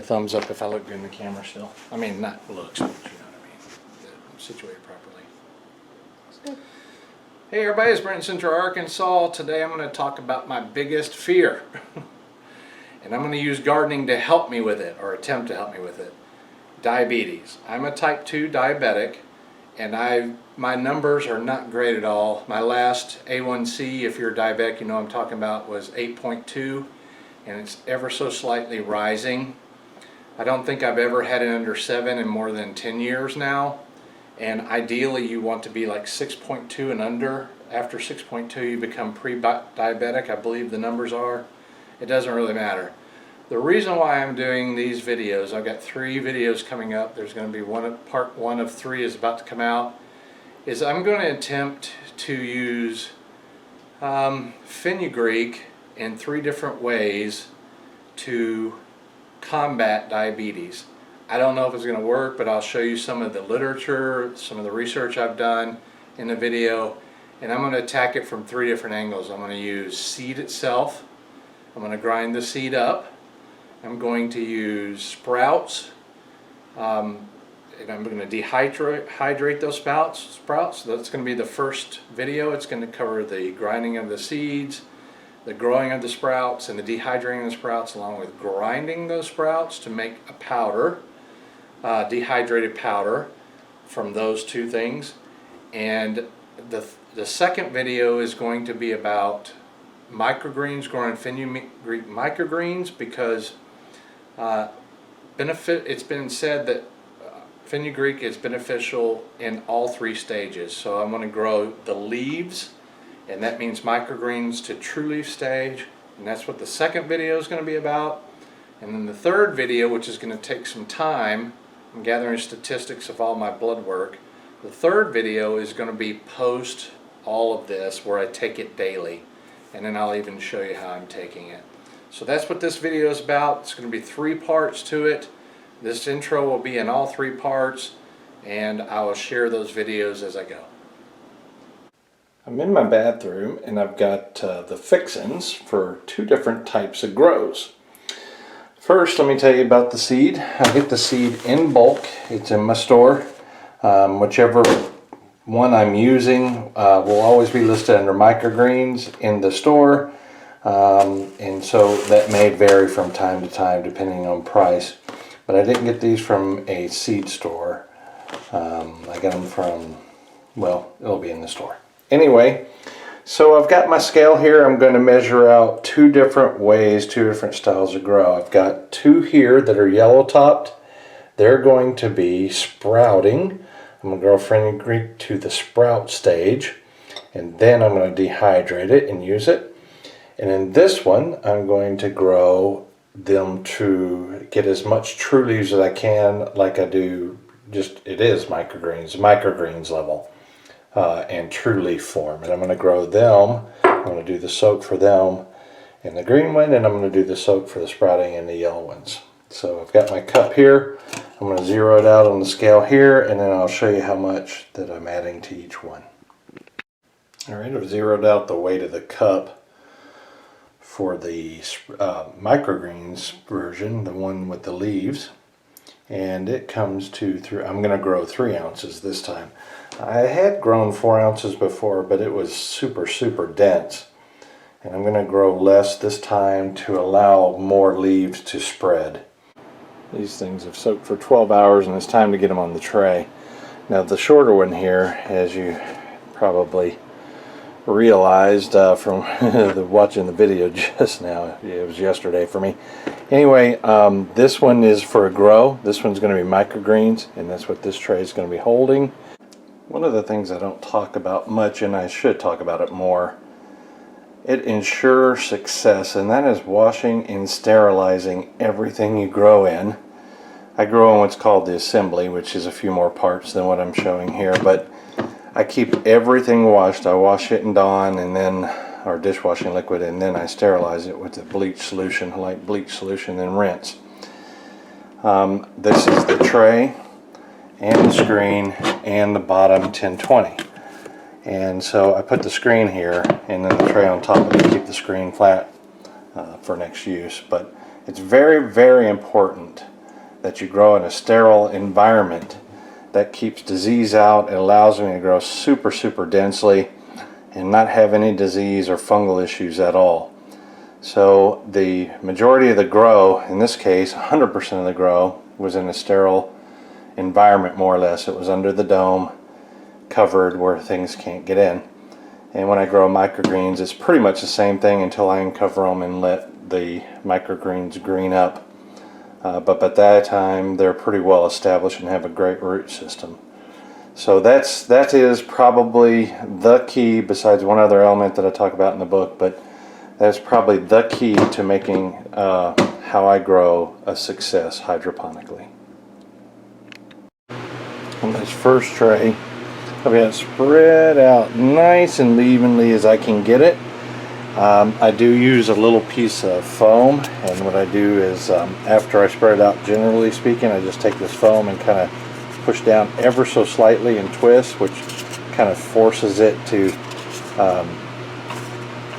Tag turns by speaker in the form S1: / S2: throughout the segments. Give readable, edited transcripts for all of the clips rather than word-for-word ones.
S1: a thumbs up if I look good in the camera still. I mean, not looks, but you know what I mean. I'm situated properly. Good. Hey everybody, it's Brent in Central Arkansas. Today I'm going to talk about my biggest fear. And I'm going to use gardening to help me with it, or attempt to help me with it. Diabetes. I'm a type 2 diabetic, and my numbers are not great at all. My last A1C, if you're a diabetic, you know what I'm talking about, was 8.2, and it's ever so slightly rising. I don't think I've ever had it under 7 in more than 10 years now, and ideally you want to be like 6.2 and under. After 6.2 you become pre-diabetic, I believe the numbers are. It doesn't really matter. The reason why I'm doing these videos, I've got 3 videos coming up. There's going to be part 1 of 3 is about to come out. Is I'm going to attempt to use Fenugreek in 3 different ways to combat diabetes. I don't know if it's going to work, but I'll show you some of the literature, some of the research I've done in the video, and I'm going to attack it from 3 different angles. I'm going to use seed itself. I'm going to grind the seed up. I'm going to use sprouts, and I'm going to dehydrate those sprouts. That's going to be the first video. It's going to cover the grinding of the seeds, the growing of the sprouts, and the dehydrating of the sprouts, along with grinding those sprouts to make a powder, dehydrated powder from those 2 things. And the second video is going to be about microgreens, growing Fenugreek microgreens, because it's been said that Fenugreek is beneficial in all 3 stages. So I'm going to grow the leaves, and that means microgreens to true leaf stage, and that's what the second video is going to be about. And then the third video, which is going to take some time, I'm gathering statistics of all my blood work. The third video is going to be post all of this, where I take it daily, and then I'll even show you how I'm taking it. So that's what this video is about. It's going to be 3 parts to it. This intro will be in all 3 parts, and I will share those videos as I go. I'm in my bathroom, and I've got the fixins for 2 different types of grows. First, let me tell you about the seed. I get the seed in bulk. It's in my store. Whichever one I'm using will always be listed under microgreens in the store, and so that may vary from time to time depending on price. But I didn't get these from a seed store. I got them from, well, it'll be in the store. Anyway, so I've got my scale here. I'm going to measure out 2 different ways, 2 different styles of grow. I've got 2 here that are yellow topped. They're going to be sprouting. I'm going to grow Fenugreek to the sprout stage, and then I'm going to dehydrate it and use it. And in this one, I'm going to grow them to get as much true leaves as I can, like I do, it is microgreens level, and true leaf form. And I'm going to grow them. I'm going to do the soak for them in the green one, and I'm going to do the soak for the sprouting in the yellow ones. So I've got my cup here. I'm going to zero it out on the scale here, and then I'll show you how much that I'm adding to each one. Alright, I've zeroed out the weight of the cup for the microgreens version, the one with the leaves, and it comes to I'm going to grow 3 ounces this time. I had grown 4 ounces before, but it was super dense, and I'm going to grow less this time to allow more leaves to spread. These things have soaked for 12 hours, and it's time to get them on the tray. Now the shorter one here, as you probably realized from watching the video just now, it was yesterday for me. Anyway, this one is for a grow. This one's going to be microgreens, and that's what this tray is going to be holding. One of the things I don't talk about much, and I should talk about it more, it ensures success, and that is washing and sterilizing everything you grow in. I grow in what's called the assembly, which is a few more parts than what I'm showing here, but I keep everything washed. I wash it in Dawn, and then, or dishwashing liquid, and then I sterilize it with the bleach solution, light bleach solution, and rinse. This is the tray and the screen and the bottom 1020. And so I put the screen here and then the tray on top of it to keep the screen flat for next use. But it's very, very important that you grow in a sterile environment. That keeps disease out. It allows me to grow super, super densely and not have any disease or fungal issues at all. So the majority of the grow, in this case 100% of the grow, was in a sterile environment, more or less. It was under the dome, covered where things can't get in. And when I grow microgreens, it's pretty much the same thing until I uncover them and let the microgreens green up. But by that time, they're pretty well established and have a great root system. So that is probably the key, besides one other element that I talk about in the book, but that's probably the key to making how I grow a success hydroponically. On this first tray, I've got it spread out nice and evenly as I can get it. I do use a little piece of foam, and what I do is after I spread it out, generally speaking, I just take this foam and kind of push down ever so slightly and twist, which kind of forces it to,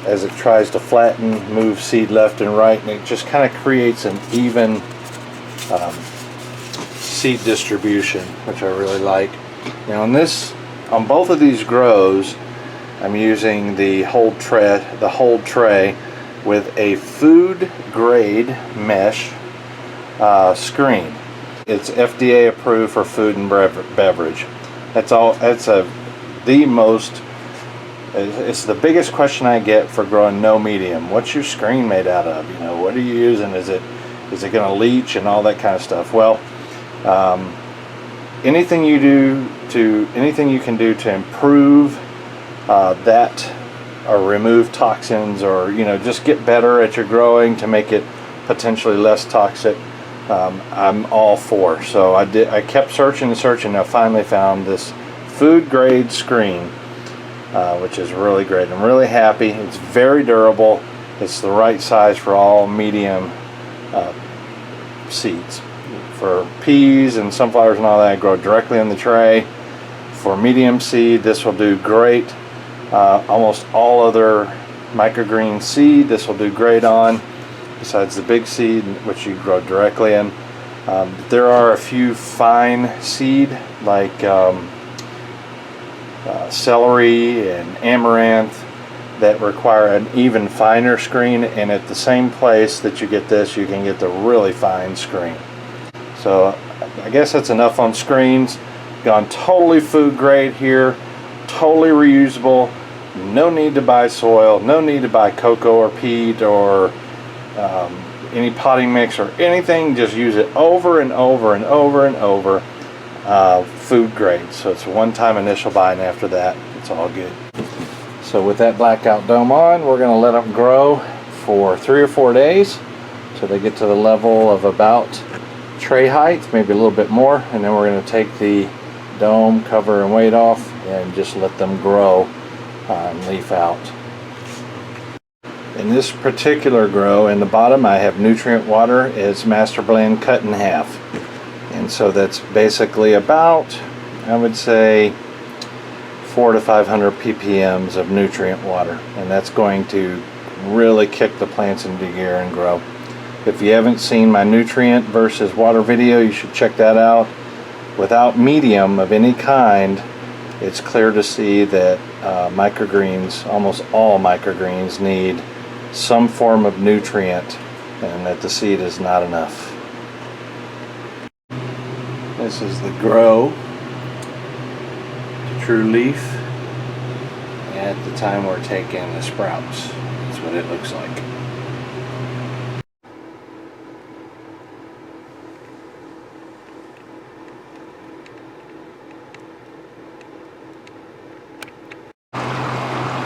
S1: as it tries to flatten, move seed left and right, and it just kind of creates an even seed distribution, which I really like. Now on both of these grows, I'm using the whole tray with a food grade mesh screen. It's FDA approved for food and beverage. It's the biggest question I get for growing no medium. What your screen made out of? You know, what are you using? Is it going to leach and all that kind of stuff? Well, anything you can do to improve that, or remove toxins, or just get better at your growing to make it potentially less toxic, I'm all for. So I kept searching and searching, and I finally found this food grade screen, which is really great. I'm really happy. It's very durable. It's the right size for all medium seeds. For peas and sunflowers and all that, I grow directly in the tray. For medium seed, this will do great. Almost all other microgreen seed, this will do great on, besides the big seed, which you grow directly in. There are a few fine seed, like celery and amaranth, that require an even finer screen, and at the same place that you get this, you can get the really fine screen. So I guess that's enough on screens. Gone totally food grade here, totally reusable. No need to buy soil, no need to buy cocoa or peat or any potting mix or anything. Just use it over and over and over and over. Food grade. So it's a one-time initial buy, and after that, it's all good. So with that blackout dome on, we're going to let them grow for 3 or 4 days so they get to the level of about tray height, maybe a little bit more, and then we're going to take the dome cover and weight off and just let them grow and leaf out. In this particular grow, in the bottom, I have nutrient water. It's master blend cut in half, and so that's basically about, I would say, 400 to 500 ppms of nutrient water, and that's going to really kick the plants into gear and grow. If you haven't seen my nutrient versus water video, you should check that out. Without medium of any kind, it's clear to see that microgreens, almost all microgreens, need some form of nutrient, and that the seed is not enough. This is the grow to true leaf at the time we're taking the sprouts. That's what it looks like.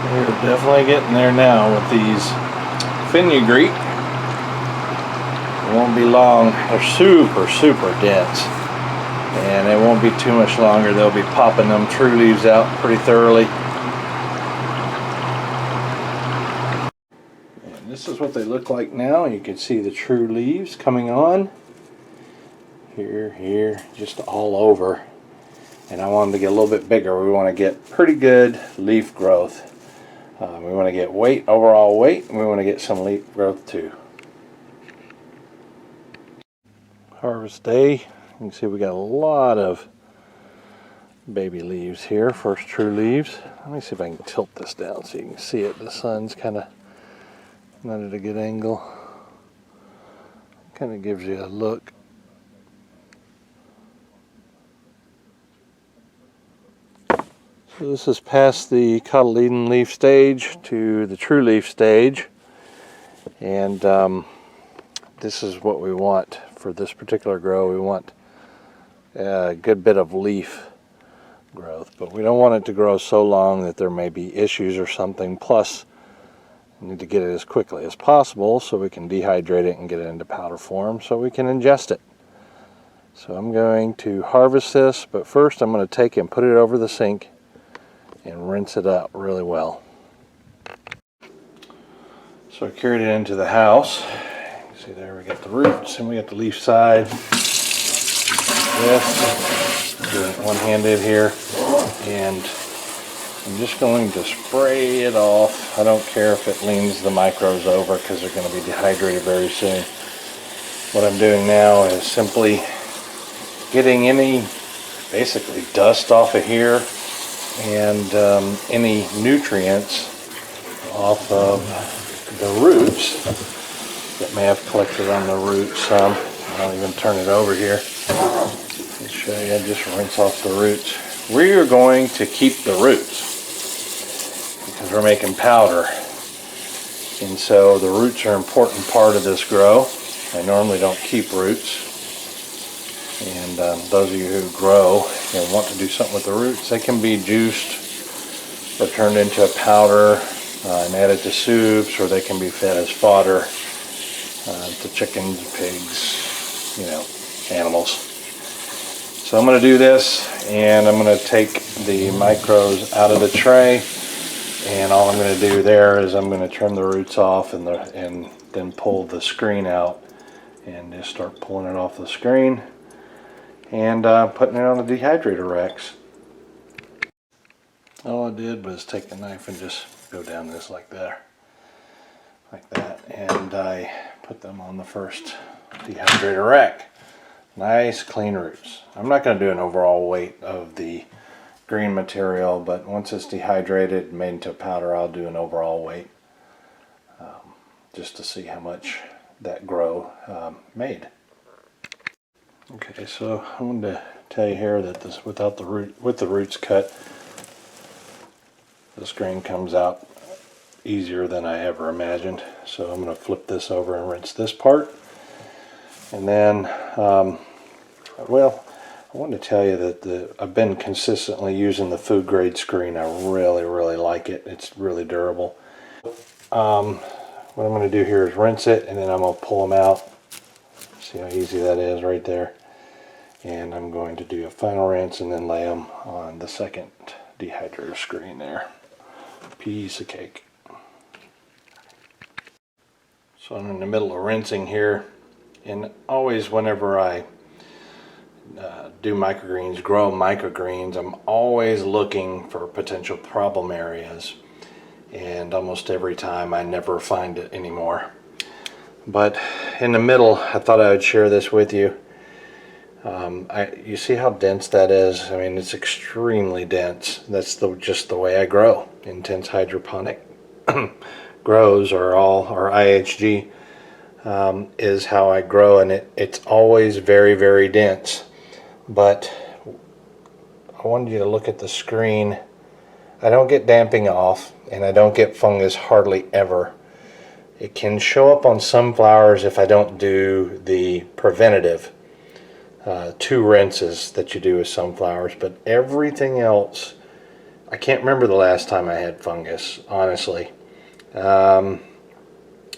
S1: We're definitely getting there now with these Fenugreek. It won't be long. They're super, super dense. And it won't be too much longer. They'll be popping them true leaves out pretty thoroughly. And this is what they look like now. You can see the true leaves coming on. Here, just all over. And I want them to get a little bit bigger. We want to get pretty good leaf growth. We want to get overall weight, and we want to get some leaf growth too.
S2: Harvest day. You can see we got a lot of baby leaves here, first true leaves. Let me see if I can tilt this down so you can see it. The sun's kind of not at a good angle. Kind of gives you a look. So this is past the cotyledon leaf stage to the true leaf stage, and this is what we want for this particular grow. We want a good bit of leaf growth, but we don't want it to grow so long that there may be issues or something. Plus, we need to get it as quickly as possible so we can dehydrate it and get it into powder form so we can ingest it. So I'm going to harvest this, but first I'm going to take it and put it over the sink and rinse it out really well. So I carried it into the house. You can see there we got the roots and we got the leaf side. This, doing it one-handed here, and I'm just going to spray it off. I don't care if it leans the micros over because they're going to be dehydrated very soon. What I'm doing now is simply getting any basically dust off of here and any nutrients off of the roots that may have collected on the roots. I'll even turn it over here and show you. Just rinse off the roots. We are going to keep the roots because we're making powder, and so the roots are an important part of this grow. I normally don't keep roots, and those of you who grow and want to do something with the roots, they can be juiced or turned into a powder and added to soups, or they can be fed as fodder to chickens, pigs, animals. So I'm going to do this, and I'm going to take the micros out of the tray, and all I'm going to do there is I'm going to trim the roots off and then pull the screen out and just start pulling it off the screen and putting it on the dehydrator racks. All I did was take a knife and just go down this like that, and I put them on the first dehydrator rack. Nice clean roots. I'm not going to do an overall weight of the green material, but once it's dehydrated and made into powder, I'll do an overall weight just to see how much that grow made. Okay, so I wanted to tell you here that this, with the roots cut, this green comes out easier than I ever imagined. So I'm going to flip this over and rinse this part, and then well, I want to tell you that I've been consistently using the food grade screen. I really like it. It's really durable. What I'm going to do here is rinse it, and then I'm going to pull them out. See how easy that is right there. And I'm going to do a final rinse and then lay them on the second dehydrator screen there. Piece of cake. So I'm in the middle of rinsing here, and always whenever I do microgreens, grow microgreens, I'm always looking for potential problem areas, and almost every time I never find it anymore. But in the middle, I thought I would share this with you. You see how dense that is? I mean, it's extremely dense. That's just the way I grow. Intense hydroponic grows, or IHG is how I grow, and it's always very dense. But I wanted you to look at the screen. I don't get damping off, and I don't get fungus hardly ever. It can show up on sunflowers if I don't do the preventative 2 rinses that you do with sunflowers, but everything else, I can't remember the last time I had fungus, honestly. And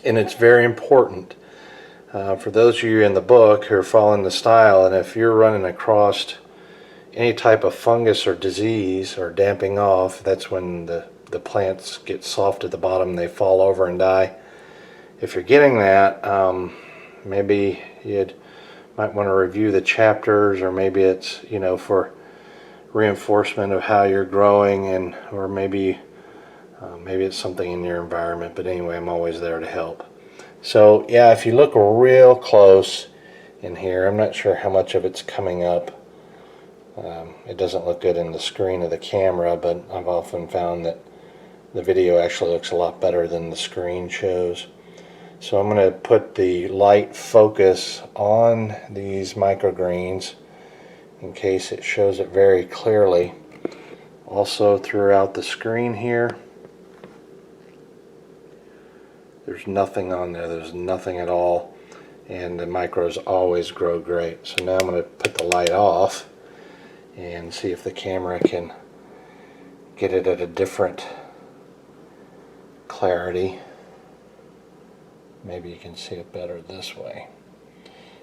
S2: it's very important for those of you in the book who are following the style, and if you're running across any type of fungus or disease or damping off, that's when the plants get soft at the bottom and they fall over and die. If you're getting that, maybe you might want to review the chapters, or maybe it's for reinforcement of how you're growing, or maybe it's something in your environment. But anyway, I'm always there to help. So yeah, if you look real close, in here. I'm not sure how much of it's coming up. It doesn't look good in the screen of the camera, but I've often found that the video actually looks a lot better than the screen shows. So I'm going to put the light focus on these microgreens in case it shows it very clearly. Also throughout the screen here, there's nothing on there. There's nothing at all. And the micros always grow great. So now I'm going to put the light off and see if the camera can get it at a different clarity. Maybe you can see it better this way.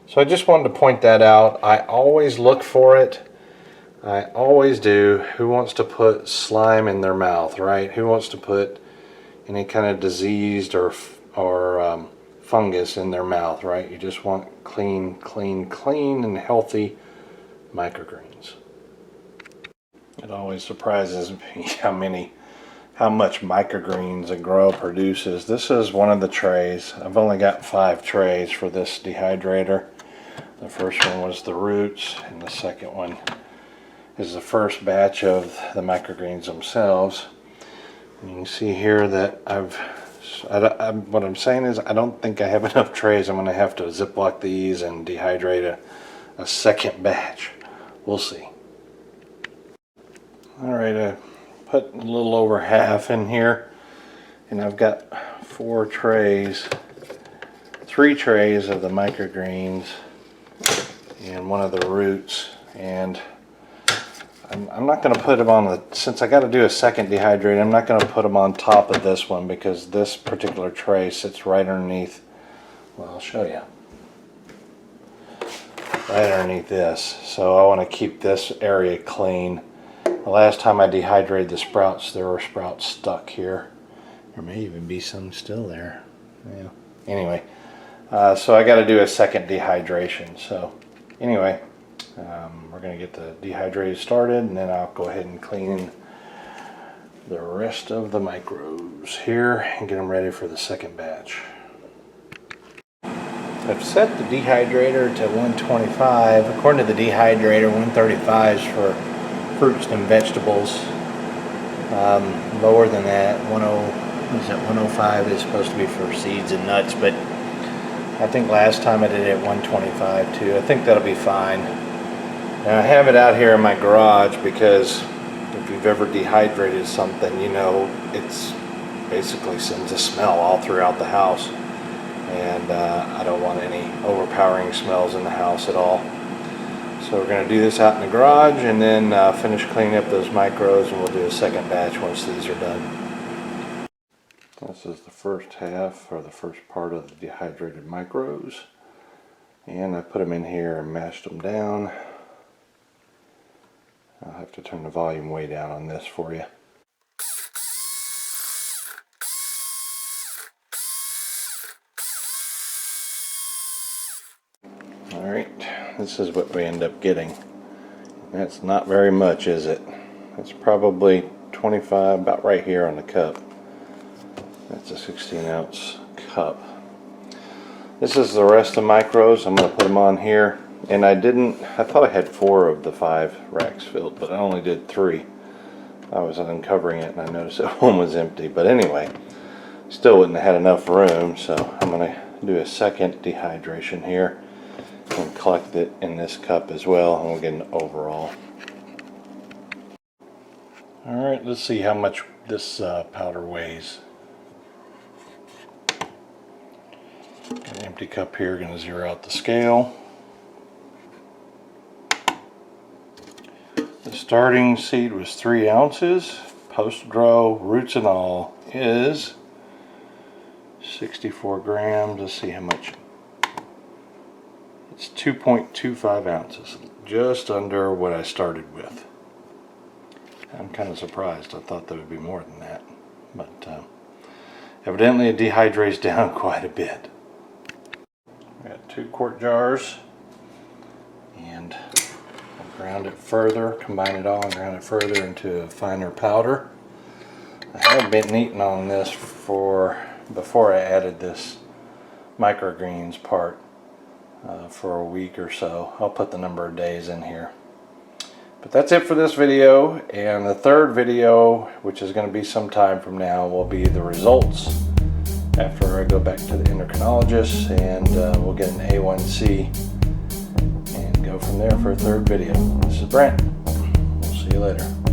S2: So I just wanted to point that out. I always look for it. I always do. Who wants to put slime in their mouth, right? Who wants to put any kind of diseased or fungus in their mouth, right? You just want clean, clean, clean and healthy microgreens. It always surprises me how much microgreens a grow produces. This is one of the trays. I've only got 5 trays for this dehydrator. The first one was the roots, and the second one is the first batch of the microgreens themselves. And you can see here that what I'm saying is I don't think I have enough trays. I'm going to have to Ziploc these and dehydrate a second batch. We'll see. Alright, I put a little over half in here, and I've got 3 trays of the microgreens and one of the roots, and I'm not going to put them on since I got to do a second dehydrator, I'm not going to put them on top of this one because this particular tray sits right underneath, well, I'll show you, right underneath this. So I want to keep this area clean. The last time I dehydrated the sprouts, there were sprouts stuck here. There may even be some still there. Yeah. Anyway, so I got to do a second dehydration. So anyway, we're going to get the dehydrator started, and then I'll go ahead and clean the rest of the micros here and get them ready for the second batch. I've set the dehydrator to 125. According to the dehydrator, 135 is for fruits and vegetables. Lower than that, 105 is supposed to be for seeds and nuts, but I think last time I did it at 125 too. I think that'll be fine. Now I have it out here in my garage because if you've ever dehydrated something, you know it's basically sends a smell all throughout the house, and I don't want any overpowering smells in the house at all. So we're going to do this out in the garage and then finish cleaning up those micros, and we'll do a second batch once these are done. This is the first half, or the first part of the dehydrated micros, and I put them in here and mashed them down. I'll have to turn the volume way down on this for you. Alright, this is what we end up getting. That's not very much, is it? That's probably 25, about right here on the cup. That's a 16-ounce cup. This is the rest of the micros. I'm going to put them on here. And I thought I had 4 of the 5 racks filled, but I only did 3. I was uncovering it and I noticed that one was empty. But anyway, still wouldn't have had enough room, so I'm going to do a second dehydration here and collect it in this cup as well, and we'll get an overall. Alright, let's see how much this powder weighs. Got an empty cup here, going to zero out the scale. The starting seed was 3 ounces. Post-grow, roots and all, is 64 grams. Let's see how much. It's 2.25 ounces, just under what I started with. I'm kind of surprised. I thought there would be more than that, but evidently it dehydrates down quite a bit. I got 2 quart jars, and I'll ground it further, combine it all and ground it further into a finer powder. I had been eating on this before I added this microgreens part. for a week or so. I'll put the number of days in here. But that's it for this video, and the third video, which is going to be some time from now, will be the results after I go back to the endocrinologist, and we'll get an A1C and go from there for a third video. This is Brent. We'll see you later.